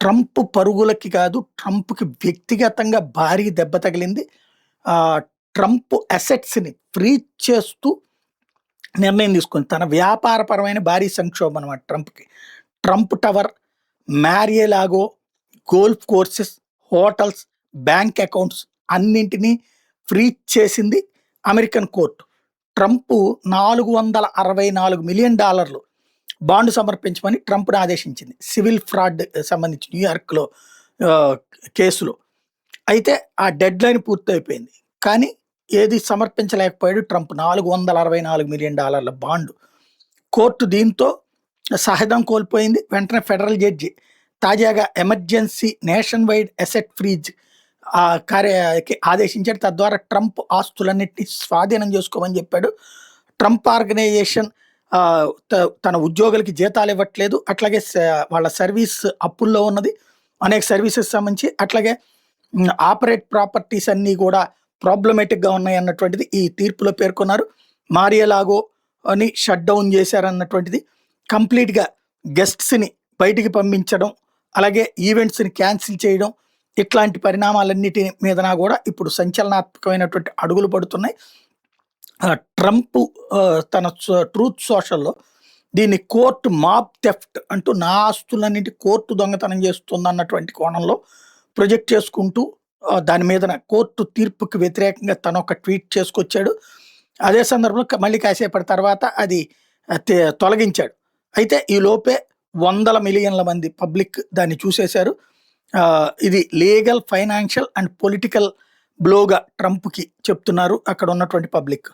Trump పరుగులకి కాదు, ట్రంప్‌కి వ్యక్తిగతంగా భారీ దెబ్బ తగిలింది. ట్రంప్ అసెట్స్‌ని ఫ్రీజ్ చేస్తూ నిర్ణయం తీసుకుంది. తన వ్యాపారపరమైన భారీ సంక్షోభం అనమాట ట్రంప్‌కి. Trump tower, Mar-a-Lago, golf courses, hotels, bank accounts అన్నింటినీ ఫ్రీజ్ చేసింది American court. Trump $464 million bond సమర్పించమని ట్రంప్‌ని ఆదేశించింది. సివిల్ ఫ్రాడ్ సంబంధించి న్యూయార్క్‌లో కేసులో. అయితే ఆ డెడ్‌లైన్ పూర్తయిపోయింది. కానీ ఏది సమర్పించలేకపోయాడు ట్రంప్. $464 million bond. కోర్టు దీంతో సహనం కోల్పోయింది. వెంటనే ఫెడరల్ జడ్జి తాజాగా emergency nation wide asset freeze కార్యకి ఆదేశించాడు. తద్వారా ట్రంప్ ఆస్తులన్నింటినీ స్వాధీనం చేసుకోమని చెప్పాడు. ట్రంప్ ఆర్గనైజేషన్ తన ఉద్యోగులకి జీతాలు ఇవ్వట్లేదు. అట్లాగే వాళ్ళ సర్వీస్ అప్పుల్లో ఉన్నది. అనేక సర్వీసెస్ సంబంధించి అట్లాగే ఆపరేట్ ప్రాపర్టీస్ అన్నీ కూడా ప్రాబ్లమేటిక్గా ఉన్నాయి అన్నటువంటిది ఈ తీర్పులో పేర్కొన్నారు. మారియలాగో అని షట్ డౌన్ చేశారన్నటువంటిది, కంప్లీట్గా గెస్ట్స్ని బయటికి పంపించడం, అలాగే ఈవెంట్స్ని క్యాన్సిల్ చేయడం, ఇట్లాంటి పరిణామాలన్నిటి మీదన కూడా ఇప్పుడు సంచలనాత్మకమైనటువంటి అడుగులు పడుతున్నాయి. ట్రంప్ తన ట్రూత్ సోషల్లో దీన్ని కోర్టు మాబ్ థెఫ్ట్ అంటూ నా ఆస్తులన్నింటి కోర్టు దొంగతనం చేస్తుంది అన్నటువంటి కోణంలో ప్రొజెక్ట్ చేసుకుంటూ దాని మీదన కోర్టు తీర్పుకి వ్యతిరేకంగా తను ఒక ట్వీట్ చేసుకొచ్చాడు. అదే సందర్భంలో మళ్ళీ కాసేపటి తర్వాత అది తొలగించాడు. అయితే ఈ లోపే 100 మిలియన్ల మంది పబ్లిక్ దాన్ని చూసేశారు. ఇది లీగల్, ఫైనాన్షియల్ అండ్ పొలిటికల్ బ్లోగా ట్రంప్కి చెప్తున్నారు అక్కడ ఉన్నటువంటి పబ్లిక్.